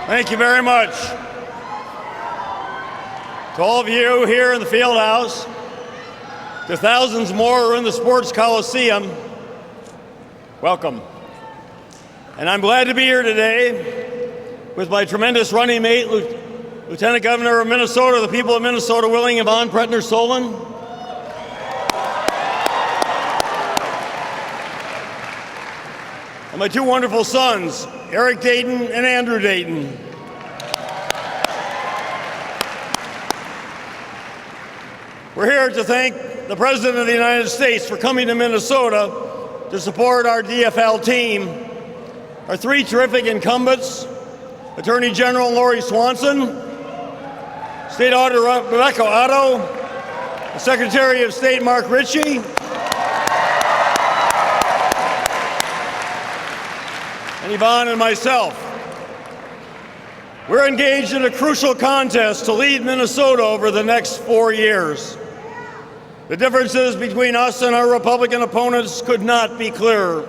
Thank you very much. To all of you here in the field house, to thousands more who are in the Sports Coliseum, welcome. And I'm glad to be here today with my tremendous running mate, Lieutenant Governor of Minnesota, the people of Minnesota, Willing Yvonne Pretner-Solon. And my two wonderful sons, Eric Dayton and Andrew Dayton. We're here to thank the President of the United States for coming to Minnesota to support our DFL team, our three terrific incumbents, Attorney General Lori Swanson, State Auditor Rebecca Otto, the Secretary of State Mark Ritchie, and Yvonne and myself. We're engaged in a crucial contest to lead Minnesota over the next 4 years. The differences between us and our Republican opponents could not be clearer.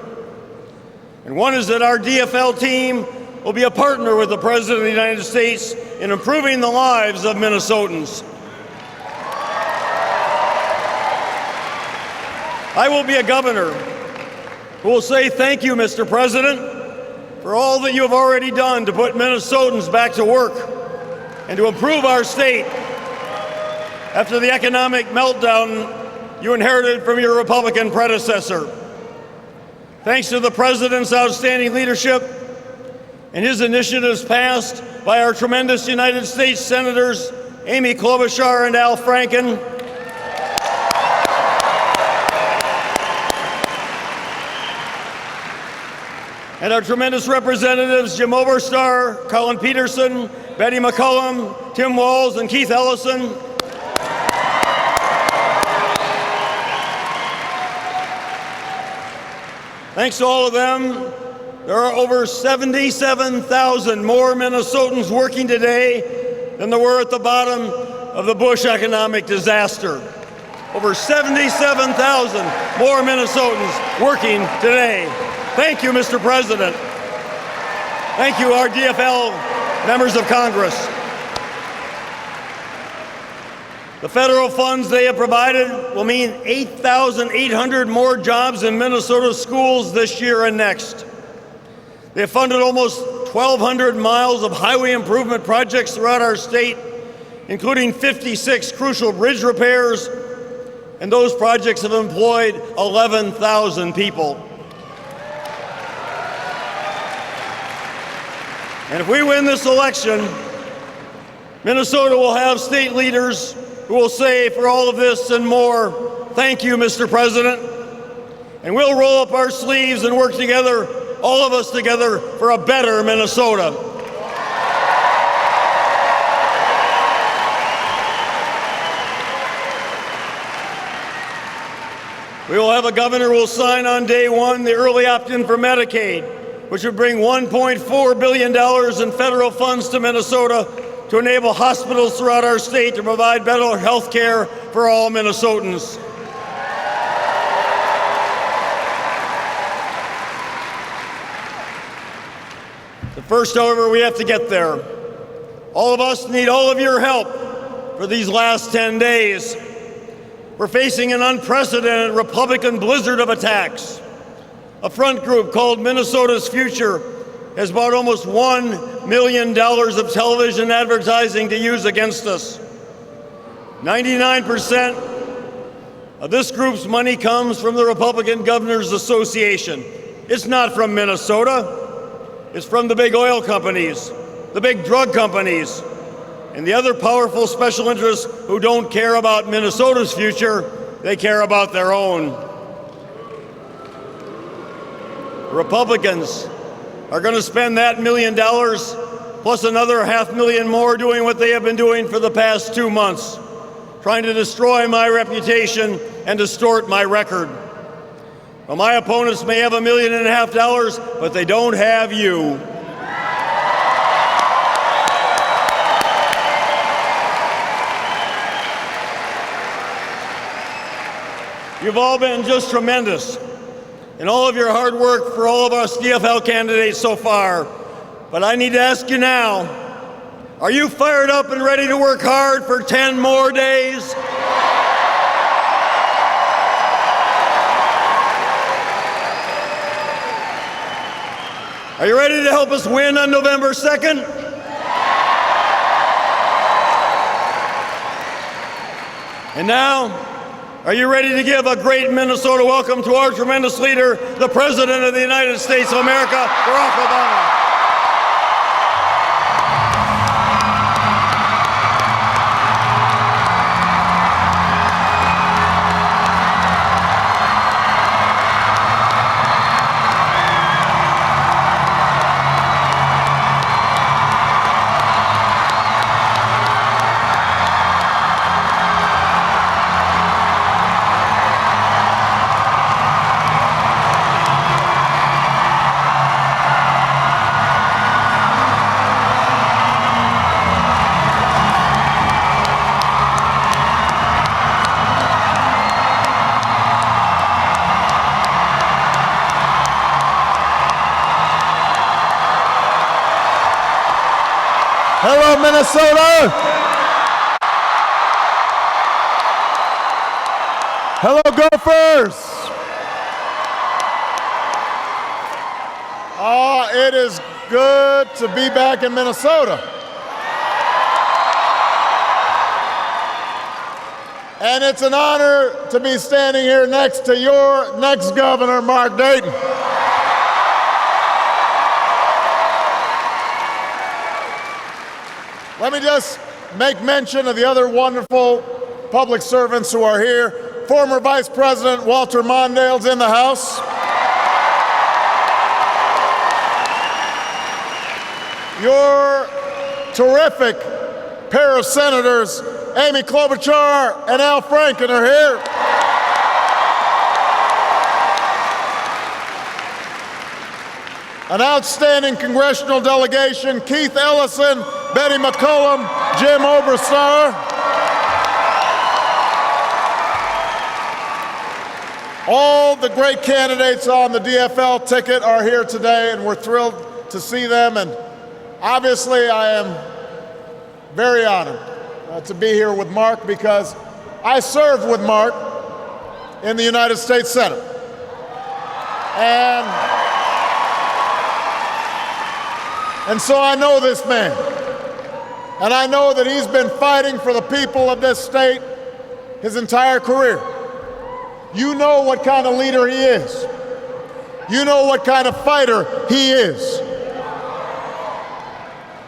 And one is that our DFL team will be a partner with the President of the United States in improving the lives of Minnesotans. I will be a governor who will say thank you, Mr. President, for all that you have already done to put Minnesotans back to work and to improve our state after the economic meltdown you inherited from your Republican predecessor. Thanks to the President's outstanding leadership and his initiatives passed by our tremendous United States Senators Amy Klobuchar and Al Franken, and our tremendous representatives Jim Oberstar, Colin Peterson, Betty McCollum, Tim Walz, and Keith Ellison. Thanks to all of them, there are over 77,000 more Minnesotans working today than there were at the bottom of the Bush economic disaster. Over 77,000 more Minnesotans working today. Thank you, Mr. President. Thank you, our DFL members of Congress. The federal funds they have provided will mean 8,800 more jobs in Minnesota schools this year and next. They have funded almost 1,200 miles of highway improvement projects throughout our state, including 56 crucial bridge repairs, and those projects have employed 11,000 people. And if we win this election, Minnesota will have state leaders who will say, for all of this and more, thank you, Mr. President. And we'll roll up our sleeves and work together, all of us together, for a better Minnesota. We will have a governor who will sign on day one the early opt-in for Medicaid, which would bring $1.4 billion in federal funds to Minnesota to enable hospitals throughout our state to provide better health care for all Minnesotans. But first, however, we have to get there. All of us need all of your help for these last 10 days. We're facing an unprecedented Republican blizzard of attacks. A front group called Minnesota's Future has bought almost $1 million of television advertising to use against us. 99% of this group's money comes from the Republican Governors Association. It's not from Minnesota. It's from the big oil companies, the big drug companies, and the other powerful special interests who don't care about Minnesota's future, they care about their own. Republicans are going to spend that $1 million plus another $500,000 more doing what they have been doing for the past 2 months, trying to destroy my reputation and distort my record. Well, my opponents may have $1.5 million, but they don't have you. You've all been just tremendous in all of your hard work for all of us DFL candidates so far. But I need to ask you now, are you fired up and ready to work hard for 10 more days? Are you ready to help us win on November 2nd? And now, are you ready to give a great Minnesota welcome to our tremendous leader, the President of the United States of America, Barack Obama? Hello, Minnesota. Hello, Gophers. It is good to be back in Minnesota. And it's an honor to be standing here next to your next governor, Mark Dayton. Let me just make mention of the other wonderful public servants who are here. Former Vice President Walter Mondale's in the House. Your terrific pair of senators, Amy Klobuchar and Al Franken, are here. An outstanding congressional delegation, Keith Ellison, Betty McCollum, Jim Oberstar. All the great candidates on the DFL ticket are here today, and we're thrilled to see them. And obviously, I am very honored to be here with Mark because I served with Mark in the United States Senate. And so I know this man. And I know that he's been fighting for the people of this state his entire career. You know what kind of leader he is. You know what kind of fighter he is.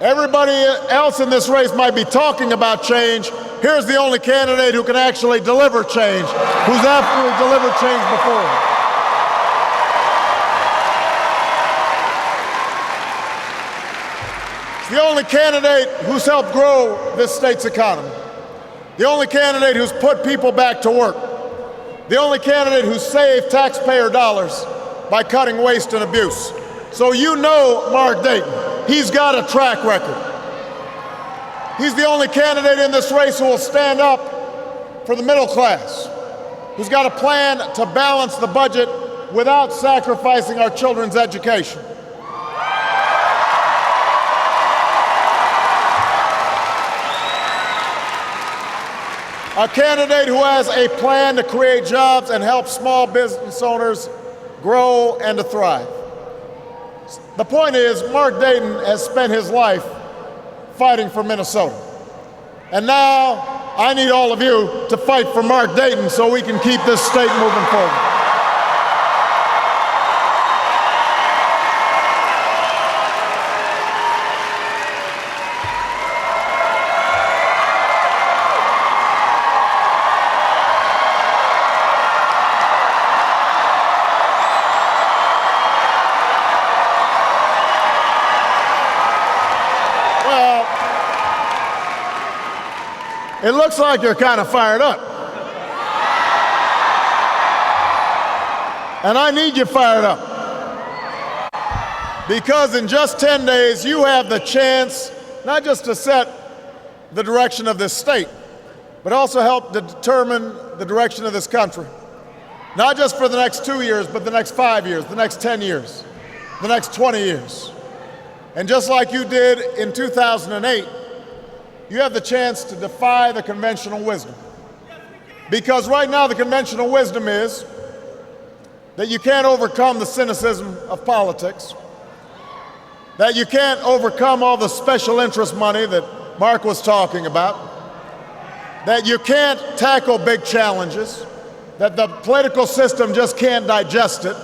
Everybody else in this race might be talking about change. Here's the only candidate who can actually deliver change, who's absolutely delivered change before. The only candidate who's helped grow this state's economy. The only candidate who's put people back to work. The only candidate who's saved taxpayer dollars by cutting waste and abuse. So you know Mark Dayton. He's got a track record. He's the only candidate in this race who will stand up for the middle class, who's got a plan to balance the budget without sacrificing our children's education. A candidate who has a plan to create jobs and help small business owners grow and to thrive. The point is, Mark Dayton has spent his life fighting for Minnesota. And now I need all of you to fight for Mark Dayton so we can keep this state moving forward. It looks like you're kind of fired up. And I need you fired up. Because in just 10 days, you have the chance not just to set the direction of this state, but also help to determine the direction of this country. Not just for the next 2 years, but the next 5 years, the next 10 years, the next 20 years. And just like you did in 2008, you have the chance to defy the conventional wisdom. Because right now the conventional wisdom is that you can't overcome the cynicism of politics, that you can't overcome all the special interest money that Mark was talking about, that you can't tackle big challenges, that the political system just can't digest it.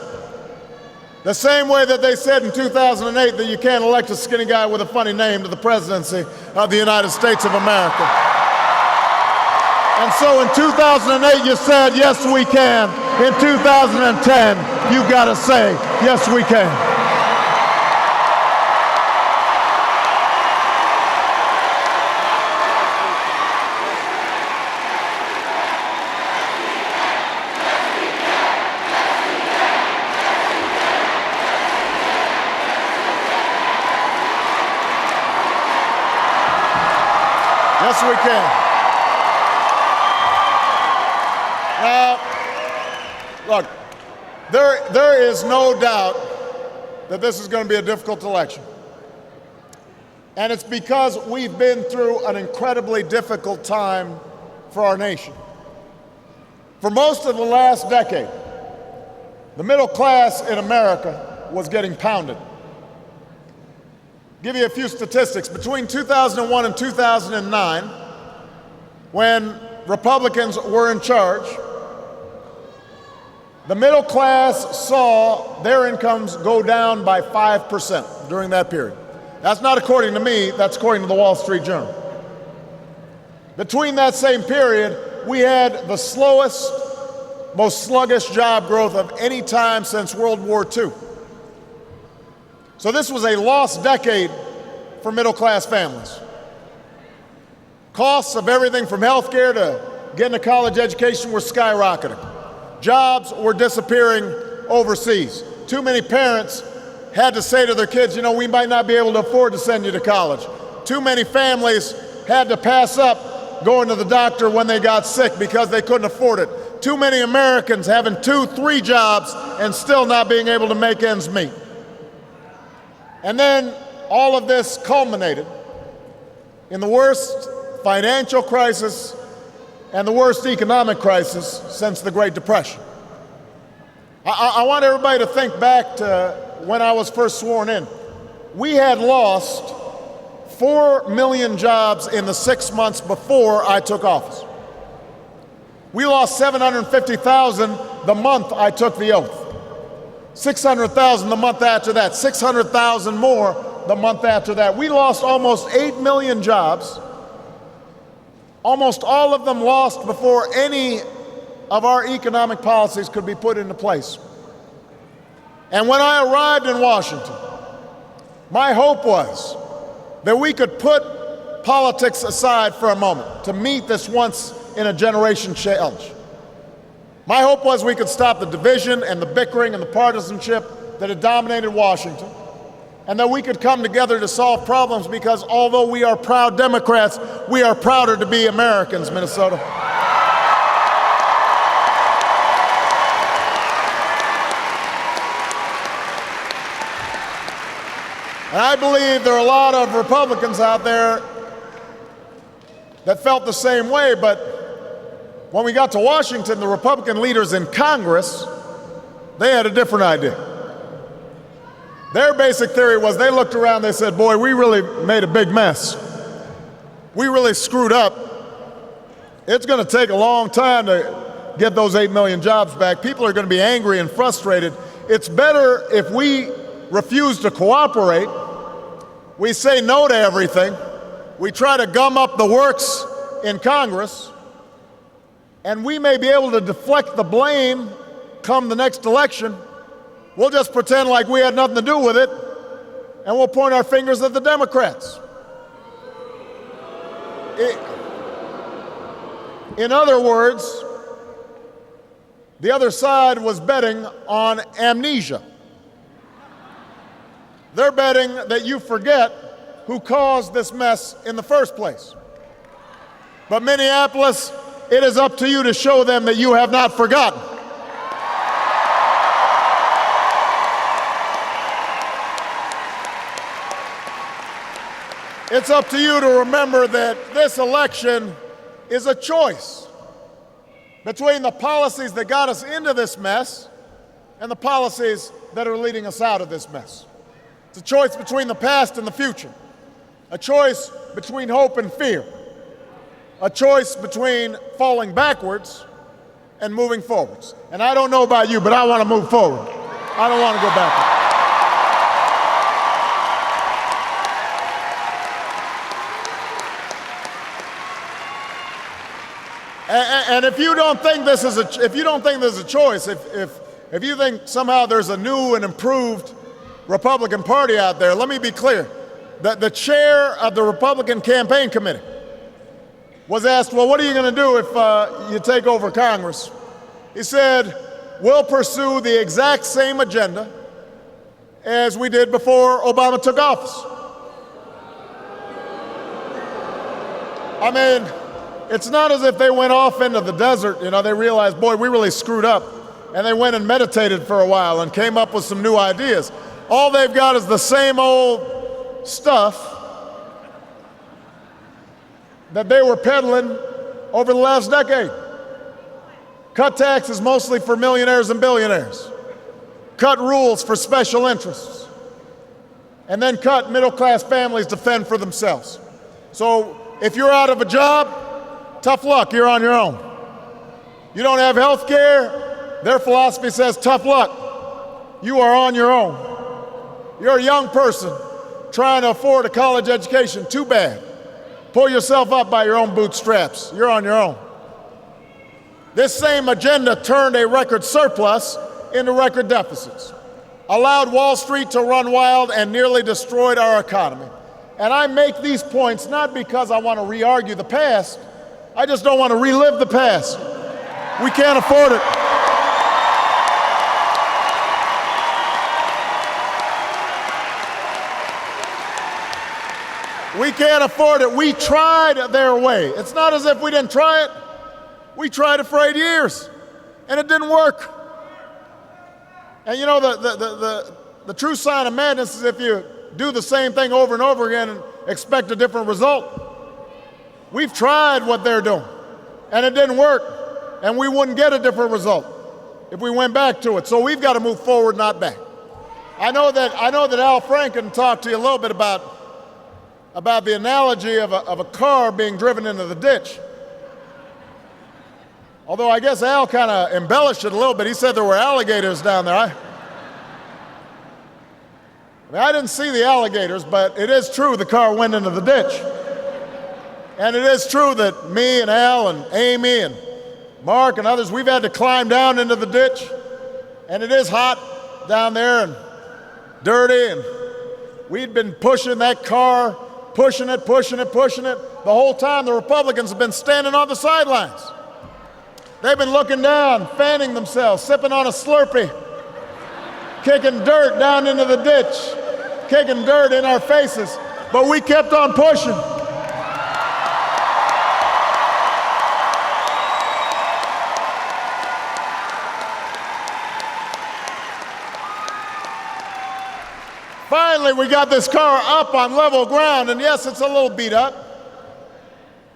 The same way that they said in 2008 that you can't elect a skinny guy with a funny name to the presidency of the United States of America. And so in 2008 you said, yes, we can. In 2010, you've got to say, yes, we can. Yes, we can. Now, look, there is no doubt that this is going to be a difficult election. And it's because we've been through an incredibly difficult time for our nation. For most of the last decade, the middle class in America was getting pounded. Give you a few statistics. Between 2001 and 2009, when Republicans were in charge, the middle class saw their incomes go down by 5% during that period. That's not according to me, that's according to the Wall Street Journal. Between that same period, we had the slowest, most sluggish job growth of any time since World War II. So this was a lost decade for middle-class families. Costs of everything from health care to getting a college education were skyrocketing. Jobs were disappearing overseas. Too many parents had to say to their kids, you know, we might not be able to afford to send you to college. Too many families had to pass up going to the doctor when they got sick because they couldn't afford it. Too many Americans having 2, 3 jobs and still not being able to make ends meet. And then all of this culminated in the worst financial crisis and the worst economic crisis since the Great Depression. I want everybody to think back to when I was first sworn in. We had lost 4 million jobs in the 6 months before I took office. We lost 750,000 the month I took the oath. 600,000 the month after that, 600,000 more the month after that. We lost almost 8 million jobs, almost all of them lost before any of our economic policies could be put into place. And when I arrived in Washington, my hope was that we could put politics aside for a moment to meet this once-in-a-generation challenge. My hope was we could stop the division and the bickering and the partisanship that had dominated Washington, and that we could come together to solve problems because although we are proud Democrats, we are prouder to be Americans, Minnesota. And I believe there are a lot of Republicans out there that felt the same way, but when we got to Washington, the Republican leaders in Congress, they had a different idea. Their basic theory was they looked around, they said, boy, we really made a big mess. We really screwed up. It's going to take a long time to get those 8 million jobs back. People are going to be angry and frustrated. It's better if we refuse to cooperate, we say no to everything, we try to gum up the works in Congress, and we may be able to deflect the blame come the next election. We'll just pretend like we had nothing to do with it, and we'll point our fingers at the Democrats. In other words, the other side was betting on amnesia. They're betting that you forget who caused this mess in the first place. But Minneapolis, it is up to you to show them that you have not forgotten. It's up to you to remember that this election is a choice between the policies that got us into this mess and the policies that are leading us out of this mess. It's a choice between the past and the future, a choice between hope and fear, a choice between falling backwards and moving forwards. And I don't know about you, but I want to move forward. I don't want to go backwards. And if you don't think this is a choice, if you think somehow there's a new and improved Republican Party out there, let me be clear. The chair of the Republican Campaign Committee was asked, well, what are you going to do if you take over Congress? He said, we'll pursue the exact same agenda as we did before Obama took office. I mean, it's not as if they went off into the desert, they realized, boy, we really screwed up. And they went and meditated for a while and came up with some new ideas. All they've got is the same old stuff that they were peddling over the last decade. Cut taxes mostly for millionaires and billionaires. Cut rules for special interests. And then cut middle-class families to fend for themselves. So if you're out of a job, tough luck, you're on your own. You don't have health care, their philosophy says tough luck, you are on your own. You're a young person trying to afford a college education, too bad. Pull yourself up by your own bootstraps, you're on your own. This same agenda turned a record surplus into record deficits, allowed Wall Street to run wild and nearly destroyed our economy. And I make these points not because I want to re-argue the past, I just don't want to relive the past. We can't afford it. We can't afford it. We tried their way. It's not as if we didn't try it. We tried it for 8 years, and it didn't work. And the true sign of madness is if you do the same thing over and over again and expect a different result. We've tried what they're doing, and it didn't work, and we wouldn't get a different result if we went back to it. So we've got to move forward, not back. I know that Al Franken talked to you a little bit about the analogy of a car being driven into the ditch. Although I guess Al kind of embellished it a little bit. He said there were alligators down there. I didn't see the alligators, but it is true the car went into the ditch. And it is true that me and Al and Amy and Mark and others, we've had to climb down into the ditch. And it is hot down there and dirty. And we'd been pushing that car, pushing it. The whole time the Republicans have been standing on the sidelines. They've been looking down, fanning themselves, sipping on a Slurpee, kicking dirt down into the ditch, kicking dirt in our faces. But we kept on pushing. Finally, we got this car up on level ground, and yes, it's a little beat up.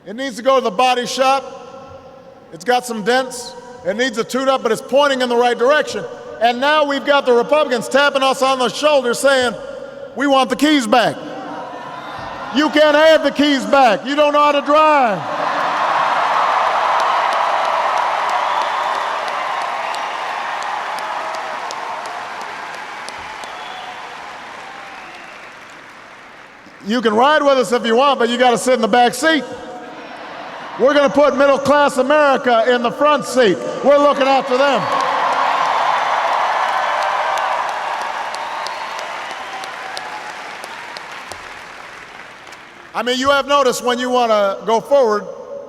It needs to go to the body shop. It's got some dents. It needs a tune-up, but it's pointing in the right direction. And now we've got the Republicans tapping us on the shoulder saying, we want the keys back. You can't have the keys back. You don't know how to drive. You can ride with us if you want, but you got to sit in the back seat. We're going to put middle-class America in the front seat. We're looking after them. I mean, you have noticed when you want to go forward,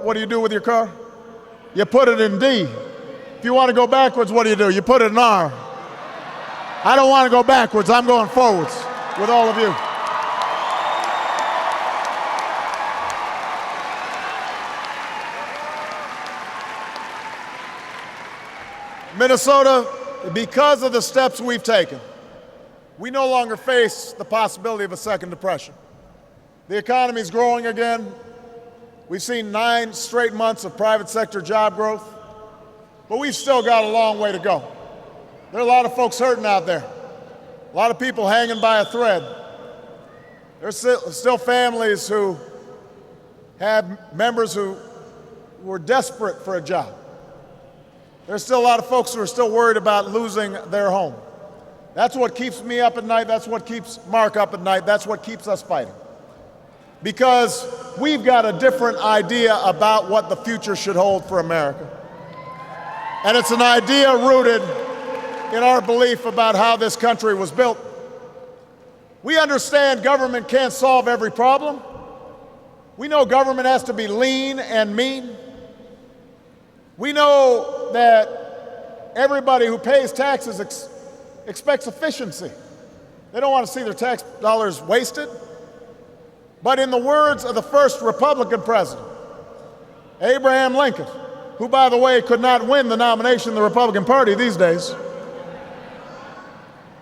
what do you do with your car? You put it in D. If you want to go backwards, what do? You put it in R. I don't want to go backwards. I'm going forwards with all of you. Minnesota, because of the steps we've taken, we no longer face the possibility of a second depression. The economy's growing again. We've seen 9 straight months of private sector job growth, but we've still got a long way to go. There are a lot of folks hurting out there, a lot of people hanging by a thread. There's still families who have members who were desperate for a job. There's still a lot of folks who are still worried about losing their home. That's what keeps me up at night. That's what keeps Mark up at night. That's what keeps us fighting. Because we've got a different idea about what the future should hold for America. And it's an idea rooted in our belief about how this country was built. We understand government can't solve every problem. We know government has to be lean and mean. We know that everybody who pays taxes expects efficiency. They don't want to see their tax dollars wasted. But in the words of the first Republican president, Abraham Lincoln, who, by the way, could not win the nomination in the Republican Party these days,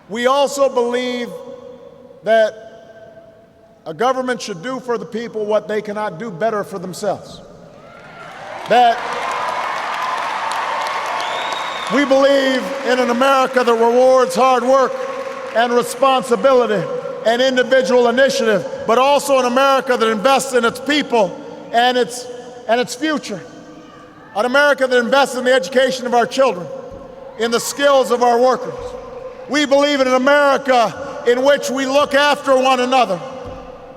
we also believe that a government should do for the people what they cannot do better for themselves. That we believe in an America that rewards hard work and responsibility and individual initiative, but also an America that invests in its people and its future. An America that invests in the education of our children, in the skills of our workers. We believe in an America in which we look after one another,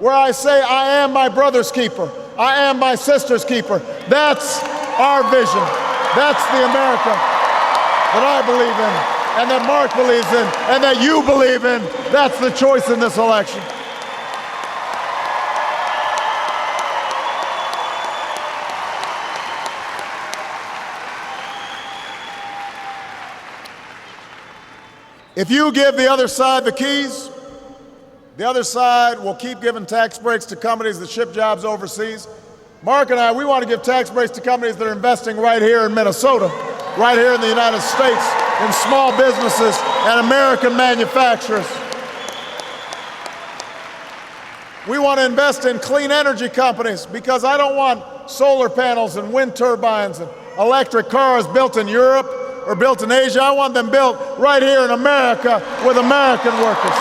where I say, I am my brother's keeper, I am my sister's keeper. That's our vision. That's the America that I believe in, and that Mark believes in, and that you believe in. That's the choice in this election. If you give the other side the keys, the other side will keep giving tax breaks to companies that ship jobs overseas. Mark and I, we want to give tax breaks to companies that are investing right here in Minnesota, right here in the United States, in small businesses and American manufacturers. We want to invest in clean energy companies because I don't want solar panels and wind turbines and electric cars built in Europe or built in Asia. I want them built right here in America with American workers.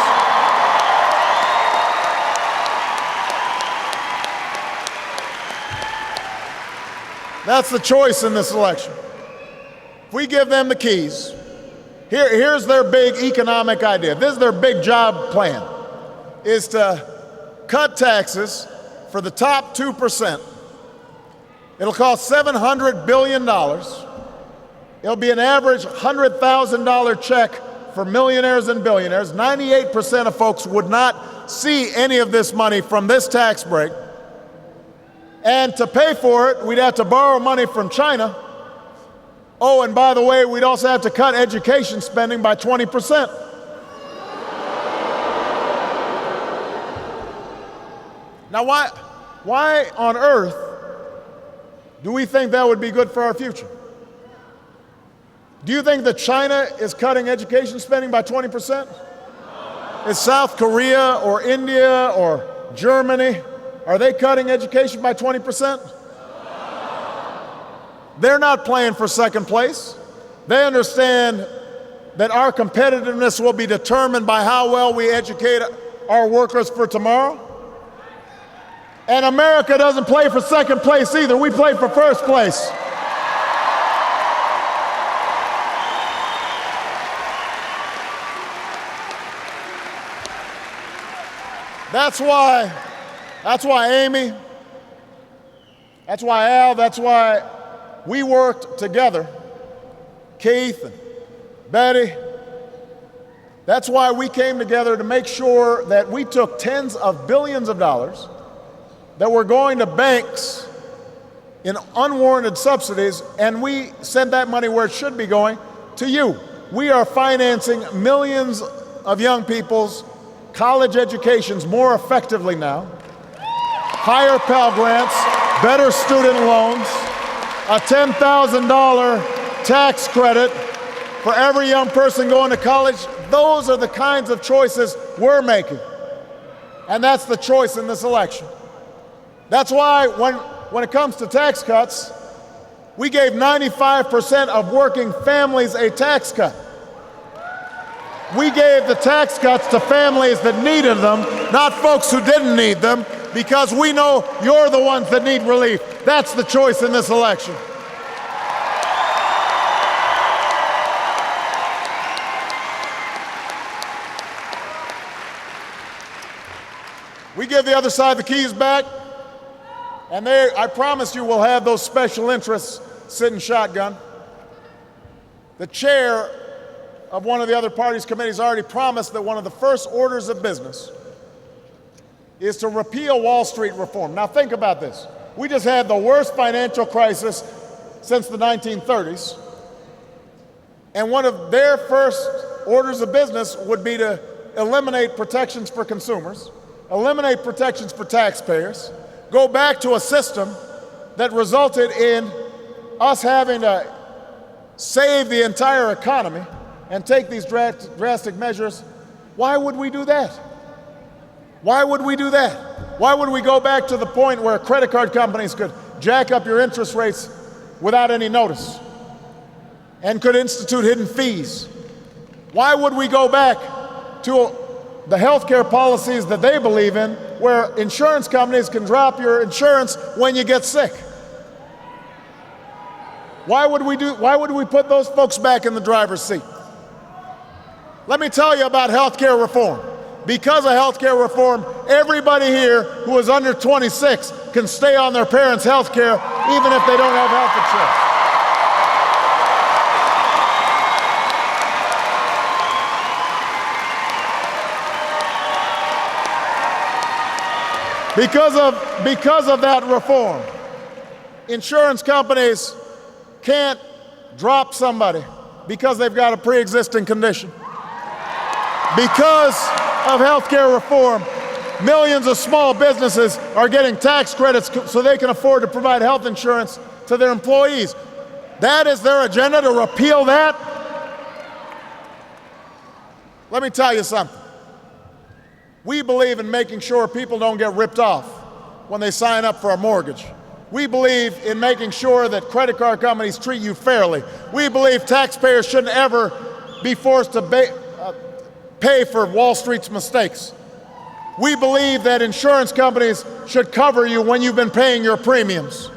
That's the choice in this election. If we give them the keys, here's their big economic idea. This is their big job plan, is to cut taxes for the top 2%. It'll cost $700 billion. It'll be an average $100,000 check for millionaires and billionaires. 98% of folks would not see any of this money from this tax break. And to pay for it, we'd have to borrow money from China. Oh, and by the way, we'd also have to cut education spending by 20%. Now, why on earth do we think that would be good for our future? Do you think that China is cutting education spending by 20%? Is South Korea or India or Germany, are they cutting education by 20%? They're not playing for second place. They understand that our competitiveness will be determined by how well we educate our workers for tomorrow. And America doesn't play for second place either. We play for first place. That's why Amy, that's why Al, that's why we worked together, Keith and Betty. That's why we came together to make sure that we took tens of billions of dollars that were going to banks in unwarranted subsidies, and we sent that money where it should be going, to you. We are financing millions of young people's college educations more effectively now. Higher Pell Grants, better student loans, a $10,000 tax credit for every young person going to college. Those are the kinds of choices we're making. And that's the choice in this election. That's why when it comes to tax cuts, we gave 95% of working families a tax cut. We gave the tax cuts to families that needed them, not folks who didn't need them, because we know you're the ones that need relief. That's the choice in this election. We give the other side the keys back, and I promise you we'll have those special interests sitting shotgun. The chair of one of the other party's committees already promised that one of the first orders of business is to repeal Wall Street reform. Now think about this. We just had the worst financial crisis since the 1930s, and one of their first orders of business would be to eliminate protections for consumers, eliminate protections for taxpayers, go back to a system that resulted in us having to save the entire economy and take these drastic measures. Why would we do that? Why would we do that? Why would we go back to the point where credit card companies could jack up your interest rates without any notice and could institute hidden fees? Why would we go back to the healthcare policies that they believe in, where insurance companies can drop your insurance when you get sick? Why would we put those folks back in the driver's seat? Let me tell you about healthcare reform. Because of healthcare reform, everybody here who is under 26 can stay on their parents' healthcare even if they don't have health insurance. Because of that reform, insurance companies can't drop somebody because they've got a pre-existing condition. Because of healthcare reform, millions of small businesses are getting tax credits so they can afford to provide health insurance to their employees. That is their agenda, to repeal that? Let me tell you something. We believe in making sure people don't get ripped off when they sign up for a mortgage. We believe in making sure that credit card companies treat you fairly. We believe taxpayers shouldn't ever be forced to pay for Wall Street's mistakes. We believe that insurance companies should cover you when you've been paying your premiums.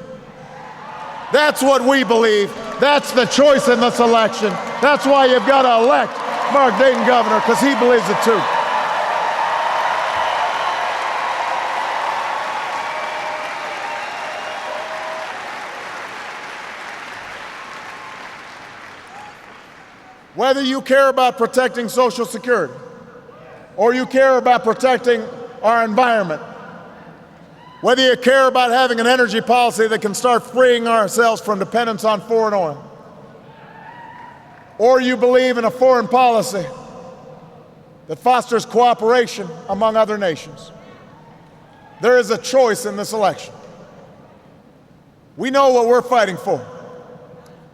That's what we believe. That's the choice in this election. That's why you've got to elect Mark Dayton governor, because he believes it too. Whether you care about protecting Social Security or you care about protecting our environment, whether you care about having an energy policy that can start freeing ourselves from dependence on foreign oil, or you believe in a foreign policy that fosters cooperation among other nations, there is a choice in this election. We know what we're fighting for,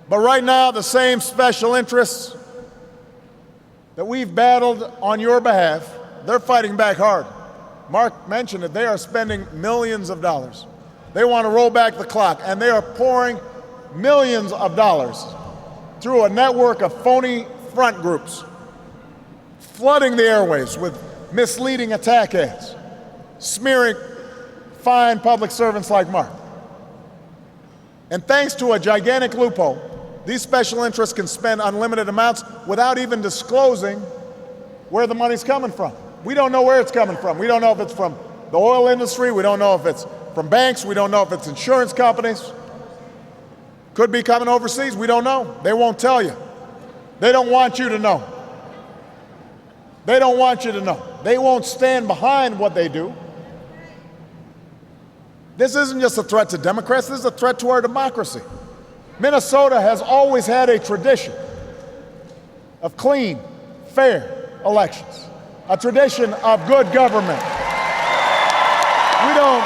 but right now the same special interests that we've battled on your behalf, they're fighting back hard. Mark mentioned it, they are spending millions of dollars. They want to roll back the clock, and they are pouring millions of dollars through a network of phony front groups, flooding the airwaves with misleading attack ads, smearing fine public servants like Mark. And thanks to a gigantic loophole, these special interests can spend unlimited amounts without even disclosing where the money's coming from. We don't know where it's coming from. We don't know if it's from the oil industry. We don't know if it's from banks. We don't know if it's insurance companies. Could be coming overseas. We don't know. They won't tell you. They don't want you to know. They don't want you to know. They won't stand behind what they do. This isn't just a threat to Democrats. This is a threat to our democracy. Minnesota has always had a tradition of clean, fair elections, a tradition of good government. We don't.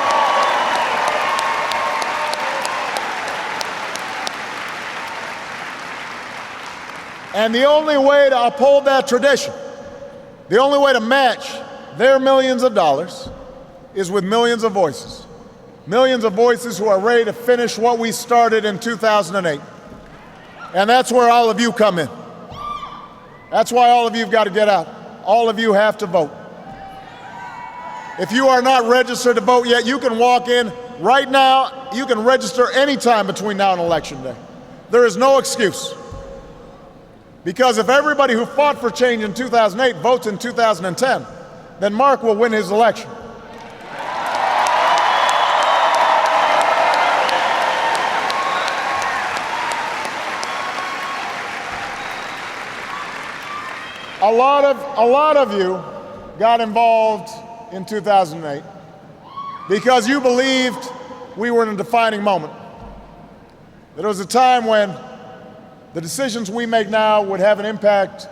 And the only way to uphold that tradition, the only way to match their millions of dollars, is with millions of voices. Millions of voices who are ready to finish what we started in 2008. And that's where all of you come in. That's why all of you have got to get out. All of you have to vote. If you are not registered to vote yet, you can walk in right now. You can register anytime between now and Election Day. There is no excuse. Because if everybody who fought for change in 2008 votes in 2010, then Mark will win his election. A lot of you got involved in 2008 because you believed we were in a defining moment. That it was a time when the decisions we make now would have an impact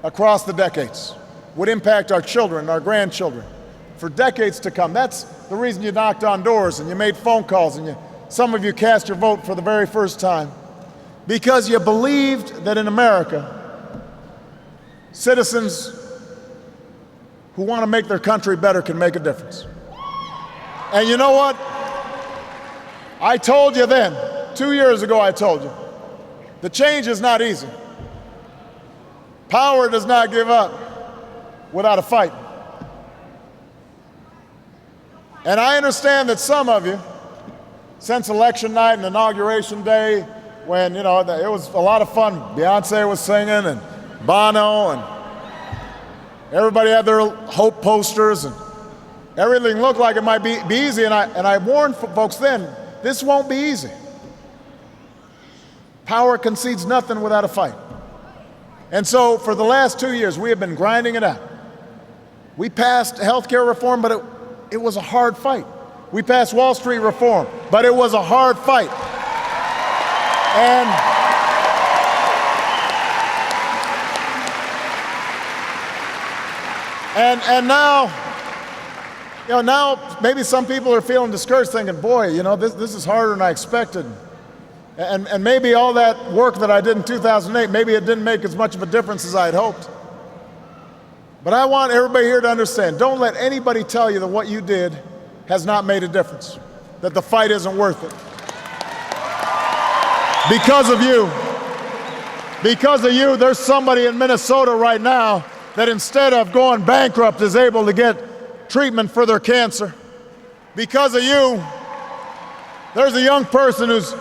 across the decades, would impact our children, our grandchildren, for decades to come. That's the reason you knocked on doors and you made phone calls and some of you cast your vote for the very first time, because you believed that in America, citizens who want to make their country better can make a difference. And you know what? I told you then, 2 years ago I told you, the change is not easy. Power does not give up without a fight. And I understand that some of you, since election night and inauguration day, when, it was a lot of fun, Beyonce was singing and Bono and everybody had their hope posters and everything looked like it might be easy. And I warned folks then, this won't be easy. Power concedes nothing without a fight. And so for the last 2 years, we have been grinding it out. We passed health care reform, but it was a hard fight. We passed Wall Street reform, but it was a hard fight. And now maybe some people are feeling discouraged, thinking, boy, this is harder than I expected. And maybe all that work that I did in 2008, maybe it didn't make as much of a difference as I had hoped. But I want everybody here to understand, don't let anybody tell you that what you did has not made a difference, that the fight isn't worth it. Because of you, there's somebody in Minnesota right now that instead of going bankrupt is able to get treatment for their cancer. Because of you, there's a young person who's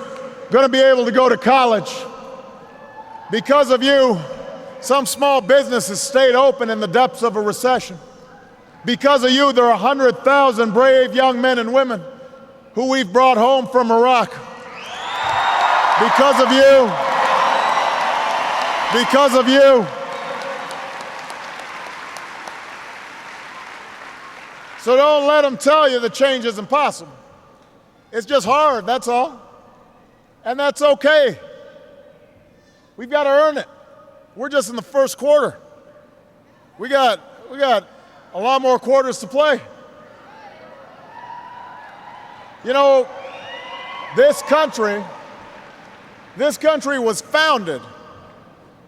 going to be able to go to college. Because of you, some small businesses stayed open in the depths of a recession. Because of you, there are 100,000 brave young men and women who we've brought home from Iraq. Because of you. Because of you. So don't let them tell you the change is impossible. It's just hard, that's all. And that's okay. We've got to earn it. We're just in the first quarter. We got a lot more quarters to play. This country was founded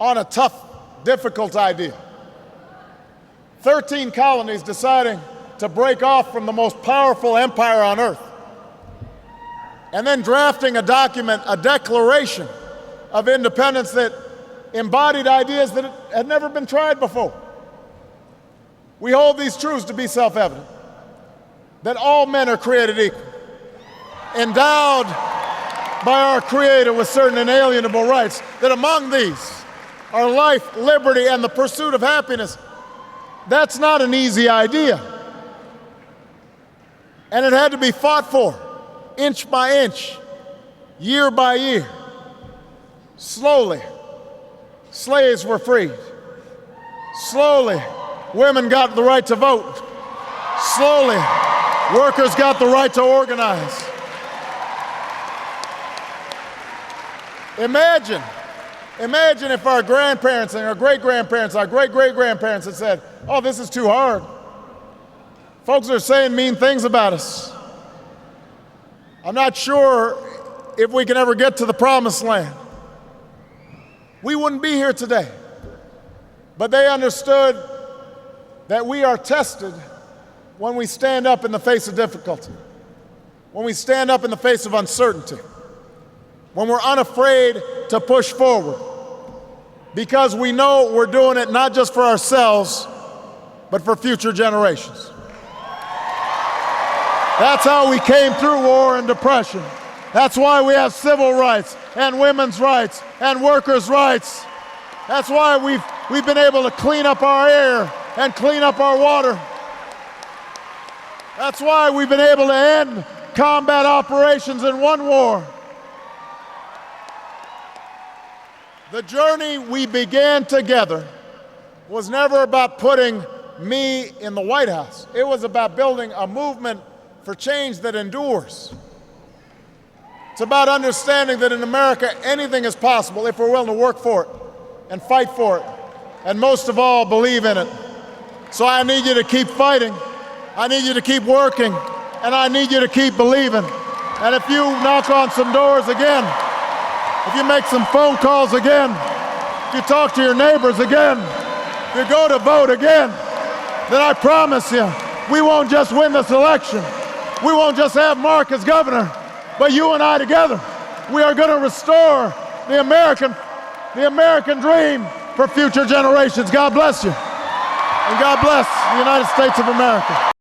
on a tough, difficult idea. 13 colonies deciding to break off from the most powerful empire on earth, and then drafting a document, a declaration of independence that embodied ideas that had never been tried before. We hold these truths to be self-evident, that all men are created equal, endowed by our Creator with certain inalienable rights, that among these are life, liberty, and the pursuit of happiness. That's not an easy idea. And it had to be fought for, inch by inch, year by year. Slowly, slaves were freed. Slowly, women got the right to vote. Slowly, workers got the right to organize. Imagine if our grandparents and our great-grandparents, our great-great-grandparents had said, oh, this is too hard. Folks are saying mean things about us. I'm not sure if we can ever get to the promised land. We wouldn't be here today. But they understood that we are tested when we stand up in the face of difficulty, when we stand up in the face of uncertainty, when we're unafraid to push forward, because we know we're doing it not just for ourselves, but for future generations. That's how we came through war and depression. That's why we have civil rights and women's rights and workers' rights. That's why we've been able to clean up our air and clean up our water. That's why we've been able to end combat operations in one war. The journey we began together was never about putting me in the White House. It was about building a movement for change that endures. It's about understanding that in America, anything is possible if we're willing to work for it and fight for it, and most of all, believe in it. So I need you to keep fighting. I need you to keep working, and I need you to keep believing. And if you knock on some doors again, if you make some phone calls again, if you talk to your neighbors again, if you go to vote again, then I promise you, we won't just win this election. We won't just have Mark as governor, but you and I together, we are going to restore the American dream for future generations. God bless you. And God bless the United States of America.